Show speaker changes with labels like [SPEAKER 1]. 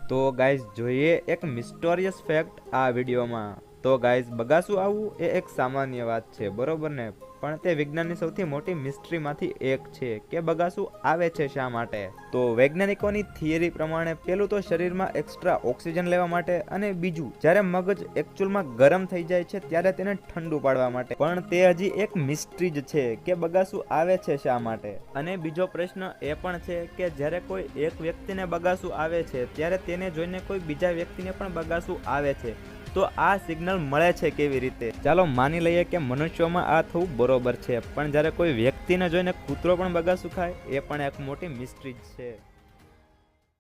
[SPEAKER 1] તો ગાઈઝ જોઈએ એક મિસ્ટોરિયસ ફેક્ટ આ વિડીયોમાં. તો ગાઈઝ બગાસું આવવું એ એક સામાન્ય વાત છે, બરોબર ને? પણ તે વિજ્ઞાનની સૌથી મોટી મિસ્ટ્રીમાંથી એક છે કે બગાસું આવે છે શા માટે. તો વૈજ્ઞાનિકોની થિયરી પ્રમાણે પેલું તો શરીરમાં એક્સ્ટ્રા ઓક્સિજન લેવા માટે, અને બીજું જ્યારે મગજ એકચ્યુઅલમાં ગરમ થઈ જાય છે ત્યારે તેને ઠંડુ પાડવા માટે. પણ તે હજી એક મિસ્ટ્રી જ છે કે બગાસું આવે છે શા માટે. અને બીજો પ્રશ્ન એ પણ છે કે જ્યારે કોઈ એક વ્યક્તિને બગાસું આવે છે ત્યારે તેને જોઈને કોઈ બીજા વ્યક્તિને પણ બગાસું આવે છે, તો આ સિગ્નલ મળે છે કેવી રીતે? ચાલો માની લઈએ કે મનુષ્યોમાં આ થવું બરોબર છે, પણ જ્યારે કોઈ વ્યક્તિને જોઈને કૂતરો પણ બગાસું ખાય, એ પણ એક મોટી મિસ્ટ્રી છે.